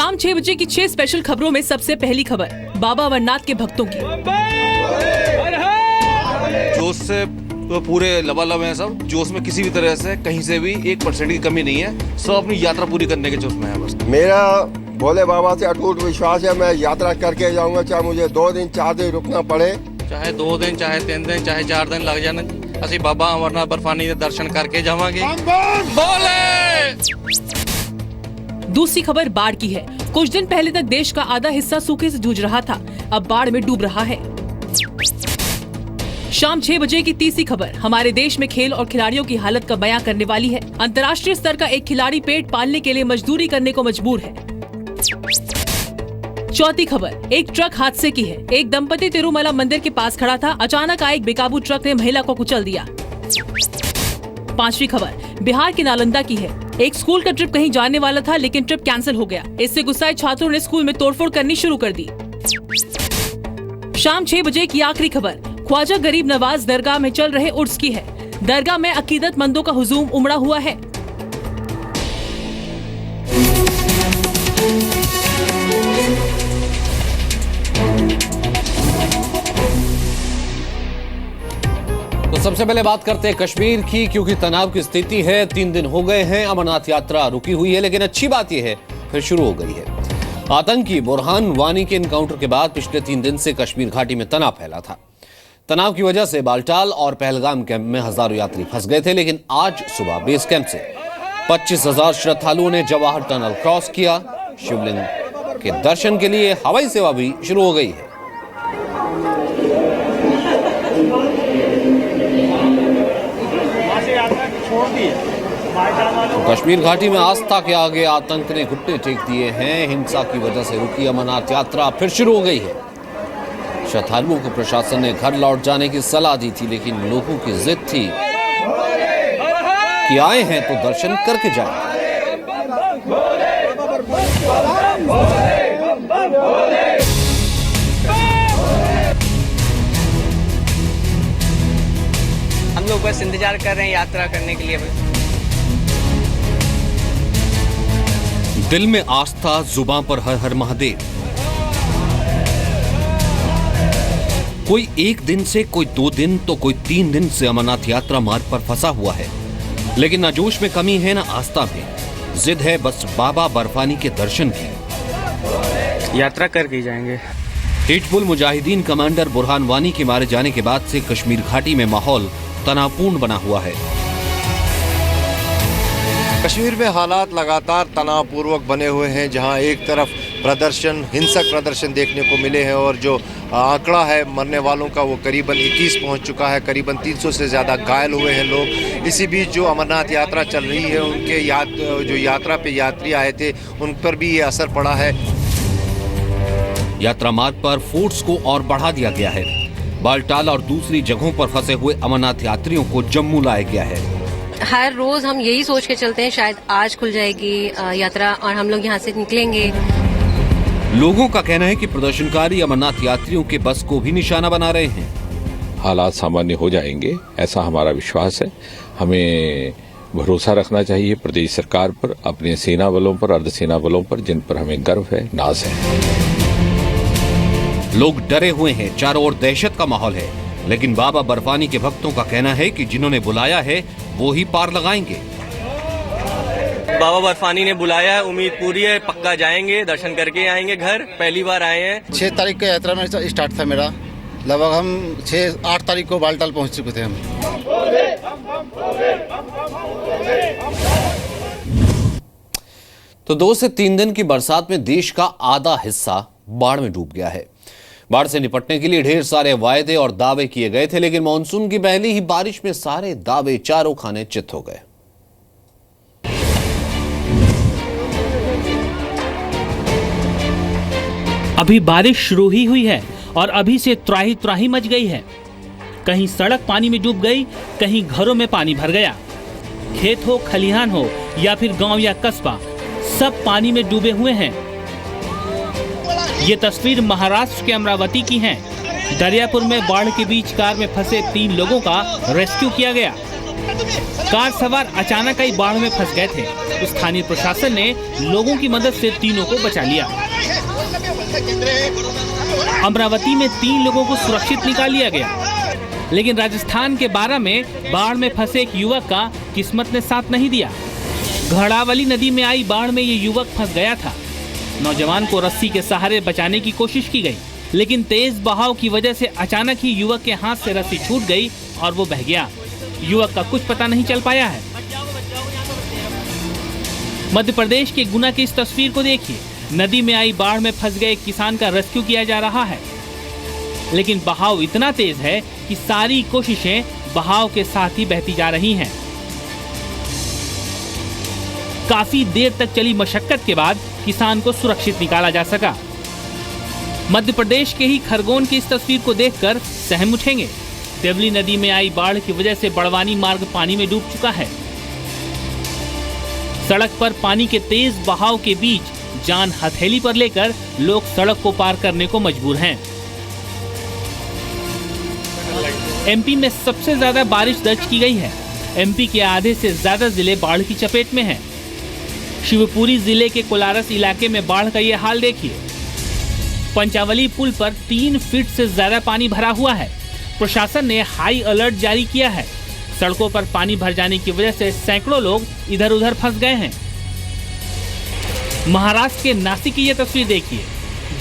शाम 6 बजे की 6 स्पेशल खबरों में सबसे पहली खबर बाबा अमरनाथ के भक्तों की। जोश से तो पूरे लबालब हैं सब। जोश में किसी भी तरह से कहीं से भी 1% की कमी नहीं है। सब अपनी यात्रा पूरी करने के जोश में है। बस मेरा भोले बाबा से अटूट विश्वास है। मैं यात्रा करके जाऊंगा, चाहे मुझे 2 दिन 4 दिन रुकना पड़े, चाहे 2 दिन, चाहे 3 दिन, चाहे 4 दिन लग जाना। ਅਸੀਂ बाबा अमरनाथ बर्फानी के दर्शन करके जावांगे। दूसरी खबर बाढ़ की है। कुछ दिन पहले तक देश का आधा हिस्सा सूखे से जूझ रहा था, अब बाढ़ में डूब रहा है। शाम 6 बजे की तीसरी खबर हमारे देश में खेल और खिलाड़ियों की हालत का बयां करने वाली है। अंतर्राष्ट्रीय स्तर का एक खिलाड़ी पेट पालने के लिए मजदूरी करने को मजबूर है। चौथी खबर एक ट्रक हादसे की है। एक दंपति तिरुमला मंदिर के पास खड़ा था, अचानक आए एक बेकाबू ट्रक ने महिला को कुचल दिया। पांचवी खबर बिहार के नालंदा की है। एक स्कूल का ट्रिप कहीं जाने वाला था, लेकिन ट्रिप कैंसिल हो गया। इससे गुस्साए छात्रों ने स्कूल में तोड़फोड़ करनी शुरू कर दी। शाम 6 बजे की आखिरी खबर ख्वाजा गरीब नवाज दरगाह में चल रहे उर्स की है। दरगाह में अकीदतमंदों का हुजूम उमड़ा हुआ है। तो सबसे पहले बात करते हैं कश्मीर की, क्योंकि तनाव की स्थिति है। 3 दिन हो गए हैं, अमरनाथ यात्रा रुकी हुई है, लेकिन अच्छी बात यह है फिर शुरू हो गई है। आतंकी बुरहान वानी के एनकाउंटर के बाद पिछले 3 दिन से कश्मीर घाटी में तनाव फैला था। तनाव की वजह से बालटाल और पहलगाम कैंप में हजारों यात्री फंस गए थे, लेकिन आज सुबह बेस कैंप से 25,000 श्रद्धालुओं ने जवाहर टनल क्रॉस किया। शिवलिंग के दर्शन के लिए हवाई सेवा भी शुरू हो गई है। तो कश्मीर घाटी में आस्था के आगे आतंक ने घुटने टेक दिए हैं। हिंसा की वजह से रुकी अमरनाथ यात्रा फिर शुरू हो गई है। श्रद्धालुओं को प्रशासन ने घर लौट जाने की सलाह दी थी, लेकिन लोगों की जिद थी कि आए हैं तो दर्शन करके जाएं। हम लोग बस इंतजार कर रहे हैं यात्रा करने के लिए। दिल में आस्था, जुबान पर हर हर महादेव। कोई 1 दिन से, कोई 2 दिन, तो कोई 3 दिन से अमरनाथ यात्रा मार्ग पर फंसा हुआ है, लेकिन न जोश में कमी है न आस्था में। जिद है बस बाबा बर्फानी के दर्शन की। यात्रा करके जाएंगे। हिजबुल मुजाहिदीन कमांडर बुरहान वानी के मारे जाने के बाद से कश्मीर घाटी में माहौल तनावपूर्ण बना हुआ है। कश्मीर में हालात लगातार तनावपूर्वक बने हुए हैं, जहां एक तरफ प्रदर्शन, हिंसक प्रदर्शन देखने को मिले हैं और जो आंकड़ा है मरने वालों का वो करीबन 21 पहुंच चुका है। करीबन 300 से ज़्यादा घायल हुए हैं लोग। इसी बीच जो अमरनाथ यात्रा चल रही है, उनके जो यात्रा पे यात्री आए थे उन पर भी ये असर पड़ा है। यात्रा मार्ग पर फोर्स को और बढ़ा दिया गया है। बालटाल और दूसरी जगहों पर फंसे हुए अमरनाथ यात्रियों को जम्मू लाया गया है। हर रोज हम यही सोच के चलते हैं शायद आज खुल जाएगी यात्रा और हम लोग यहाँ से निकलेंगे। लोगों का कहना है कि प्रदर्शनकारी अमरनाथ यात्रियों के बस को भी निशाना बना रहे हैं। हालात सामान्य हो जाएंगे, ऐसा हमारा विश्वास है। हमें भरोसा रखना चाहिए प्रदेश सरकार पर, अपने सेना बलों पर, अर्धसेना बलों पर, जिन पर हमें गर्व है, नाज है। लोग डरे हुए हैं, चारों ओर दहशत का माहौल है, लेकिन बाबा बर्फानी के भक्तों का कहना है कि जिन्होंने बुलाया है वो ही पार लगाएंगे। बाबा बर्फानी ने बुलाया है, उम्मीद पूरी है, पक्का जाएंगे, दर्शन करके आएंगे घर। पहली बार आए हैं। 6 तारीख का यात्रा में स्टार्ट था मेरा। लगभग हम 6-8 तारीख को बालटाल पहुंच चुके थे हम। तो 2 से 3 दिन की बरसात में देश का आधा हिस्सा बाढ़ में डूब गया है। बाढ़ से निपटने के लिए ढेर सारे वायदे और दावे किए गए थे, लेकिन मानसून की पहली ही बारिश में सारे दावे चारों खाने चित हो गए। अभी बारिश शुरू ही हुई है और अभी से त्राही त्राही मच गई है। कहीं सड़क पानी में डूब गई, कहीं घरों में पानी भर गया। खेत हो, खलिहान हो या फिर गांव या कस्बा, सब पानी में डूबे हुए हैं। ये तस्वीर महाराष्ट्र के अमरावती की है। दरियापुर में बाढ़ के बीच कार में फंसे 3 लोगों का रेस्क्यू किया गया। कार सवार अचानक आई बाढ़ में फंस गए थे। स्थानीय प्रशासन ने लोगों की मदद से तीनों को बचा लिया। अमरावती में 3 लोगों को सुरक्षित निकाल लिया गया, लेकिन राजस्थान के बारा में बाढ़ में फंसे एक युवक का किस्मत ने साथ नहीं दिया। घड़ावली नदी में आई बाढ़ में ये युवक फंस गया था। नौजवान को रस्सी के सहारे बचाने की कोशिश की गई, लेकिन तेज बहाव की वजह से अचानक ही युवक के हाथ से रस्सी छूट गई और वो बह गया। युवक का कुछ पता नहीं चल पाया है। मध्य प्रदेश के गुना की इस तस्वीर को देखिए। नदी में आई बाढ़ में फंस गए किसान का रेस्क्यू किया जा रहा है, लेकिन बहाव इतना तेज है कि सारी कोशिशें बहाव के साथ ही बहती जा रही हैं। काफी देर तक चली मशक्कत के बाद किसान को सुरक्षित निकाला जा सका। मध्य प्रदेश के ही खरगोन की इस तस्वीर को देखकर सहम उठेंगे। देवली नदी में आई बाढ़ की वजह से बड़वानी मार्ग पानी में डूब चुका है। सड़क पर पानी के तेज बहाव के बीच जान हथेली पर लेकर लोग सड़क को पार करने को मजबूर हैं। एमपी में सबसे ज्यादा बारिश दर्ज की गई है। एमपी के आधे से ज्यादा जिले बाढ़ की चपेट में हैं। शिवपुरी जिले के कोलारस इलाके में बाढ़ का ये हाल देखिए। पंचावली पुल पर 3 फीट से ज्यादा पानी भरा हुआ है। प्रशासन ने हाई अलर्ट जारी किया है। सड़कों पर पानी भर जाने की वजह से सैकड़ों लोग इधर उधर फंस गए हैं। महाराष्ट्र के नासिक की ये तस्वीर देखिए।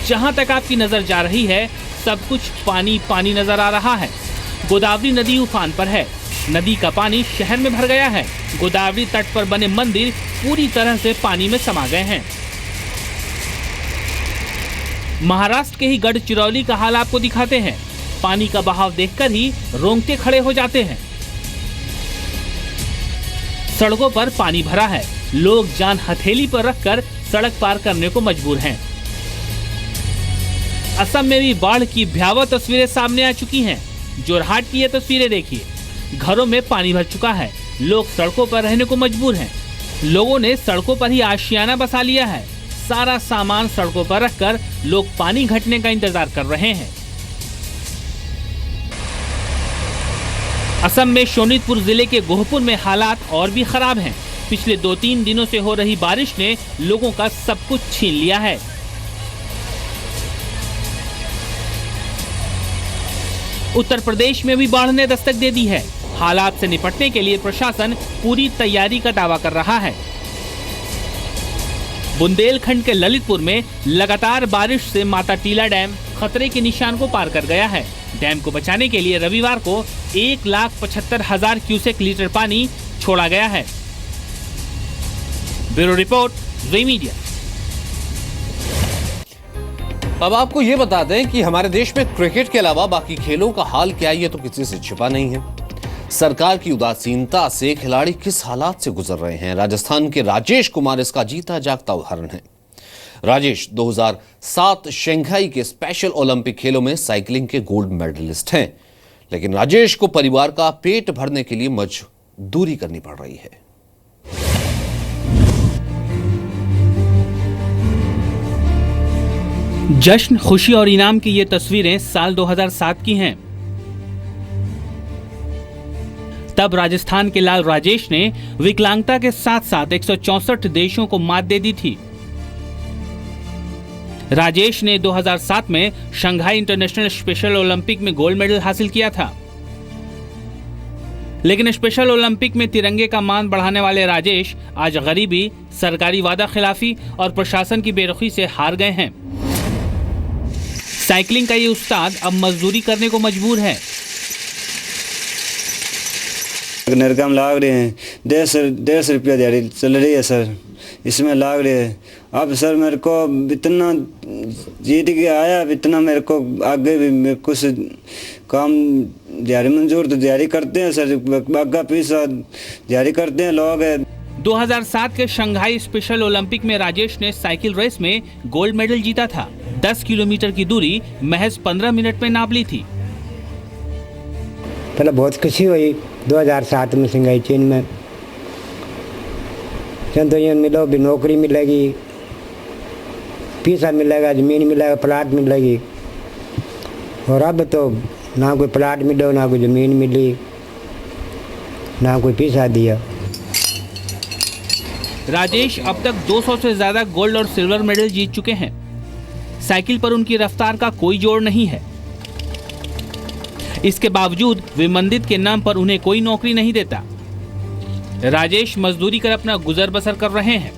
जहां तक आपकी नजर जा रही है सब कुछ पानी पानी नजर आ रहा है। गोदावरी नदी उफान पर है। नदी का पानी शहर में भर गया है। गोदावरी तट पर बने मंदिर पूरी तरह से पानी में समा गए हैं। महाराष्ट्र के ही गढ़चिरौली का हाल आपको दिखाते हैं। पानी का बहाव देखकर ही रोंगटे खड़े हो जाते हैं। सड़कों पर पानी भरा है। लोग जान हथेली पर रखकर सड़क पार करने को मजबूर हैं। असम में भी बाढ़ की भयावह तस्वीरें सामने आ चुकी हैं। जोरहाट की ये तस्वीरें देखिए। घरों में पानी भर चुका है। लोग सड़कों पर रहने को मजबूर हैं। लोगों ने सड़कों पर ही आशियाना बसा लिया है। सारा सामान सड़कों पर रखकर लोग पानी घटने का इंतजार कर रहे हैं। असम में शोनितपुर जिले के गोहपुर में हालात और भी खराब हैं। पिछले 2-3 दिनों से हो रही बारिश ने लोगों का सब कुछ छीन लिया है। उत्तर प्रदेश में भी बाढ़ ने दस्तक दे दी है। हालात से निपटने के लिए प्रशासन पूरी तैयारी का दावा कर रहा है। बुंदेलखंड के ललितपुर में लगातार बारिश से माता टीला डैम खतरे के निशान को पार कर गया है। डैम को बचाने के लिए रविवार को 1,75,000 क्यूसेक लीटर पानी छोड़ा गया है। ब्यूरो रिपोर्ट, ज़ी मीडिया। अब आपको ये बता दें कि हमारे देश में क्रिकेट के अलावा बाकी खेलों का हाल क्या है, ये तो किसी से छिपा नहीं है। सरकार की उदासीनता से खिलाड़ी किस हालात से गुजर रहे हैं, राजस्थान के राजेश कुमार इसका जीता जागता उदाहरण है। राजेश 2007 शंघाई के स्पेशल ओलंपिक खेलों में साइकिलिंग के गोल्ड मेडलिस्ट हैं, लेकिन राजेश को परिवार का पेट भरने के लिए मजदूरी करनी पड़ रही है। जश्न, खुशी और इनाम की ये तस्वीरें साल 2007 की हैं। तब राजस्थान के लाल राजेश ने विकलांगता के साथ साथ 164 देशों को मात दे दी थी। राजेश ने 2007 में शंघाई इंटरनेशनल स्पेशल ओलंपिक में गोल्ड मेडल हासिल किया था, लेकिन स्पेशल ओलंपिक में तिरंगे का मान बढ़ाने वाले राजेश आज गरीबी, सरकारी वादा खिलाफी और प्रशासन की बेरुखी से हार गए हैं। साइकिलिंग का ये उस्ताद अब मजदूरी करने को मजबूर है। नरकम लाग रहे हैं, 150 रुपया दिहाड़ी चल रही है सर, इसमें लाग रहे हैं। अब सर मेरे को इतना जीत के आया, इतना मेरे को आगे भी कुछ काम दिहाड़ी मंजूर तो दिहाड़ी करते हैं सर, बागा पीसा दिहाड़ी करते हैं लोग। 2007 के शंघाई स्पेशल ओलंपिक में राजेश ने साइकिल रेस में गोल्ड मेडल जीता था। 10 किलोमीटर की दूरी महज 15 मिनट में नाप ली थी। पहले बहुत खुशी हुई 2007 में शंघाई चीन में, तो ये मिलो भी नौकरी मिलेगी, पैसा मिलेगा, ज़मीन मिलेगा, प्लाट मिलेगी। और अब तो ना कोई प्लाट मिलो ना कोई ज़मीन मिली, ना कोई पैसा दिया। राजेश अब तक 200 से ज्यादा गोल्ड और सिल्वर मेडल जीत चुके हैं। साइकिल पर उनकी रफ्तार का कोई जोड़ नहीं है। इसके बावजूद विमंदित के नाम पर उन्हें कोई नौकरी नहीं देता। राजेश मजदूरी कर अपना गुजर बसर कर रहे हैं।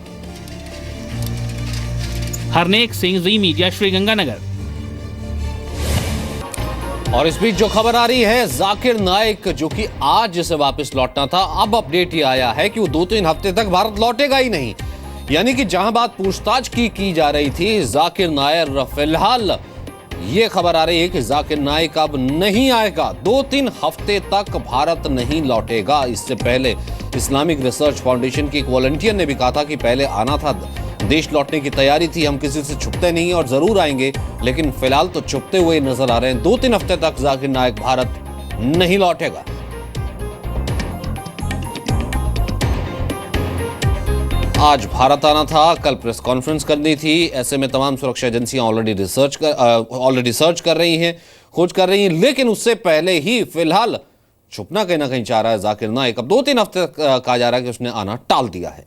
हरनेक सिंह, जी मीडिया, श्रीगंगानगर। और इस बीच जो खबर आ रही है, जाकिर नाइक जो कि आज से वापस लौटना था, अब अपडेट ये आया है कि वो 2-3 हफ्ते तक भारत लौटेगा ही नहीं। यानी कि जहां बात पूछताछ की जा रही थी, जाकिर नायर फिलहाल ये खबर आ रही है कि जाकिर नाइक अब नहीं आएगा, 2-3 हफ्ते तक भारत नहीं लौटेगा। इससे पहले इस्लामिक रिसर्च फाउंडेशन की एक वॉलंटियर ने भी कहा था कि पहले आना था, देश लौटने की तैयारी थी, हम किसी से छुपते नहीं और जरूर आएंगे, लेकिन फिलहाल तो छुपते हुए नजर आ रहे हैं। 2-3 हफ्ते तक जाकिर नाइक भारत नहीं लौटेगा। आज भारत आना था, कल प्रेस कॉन्फ्रेंस करनी थी। ऐसे में तमाम सुरक्षा एजेंसियां ऑलरेडी सर्च कर रही हैं, खोज कर रही हैं, लेकिन उससे पहले ही फिलहाल छुपना कहीं ना कहीं चाह रहा है जाकिर नाइक। अब 2-3 हफ्ते तक कहा जा रहा है कि उसने आना टाल दिया है।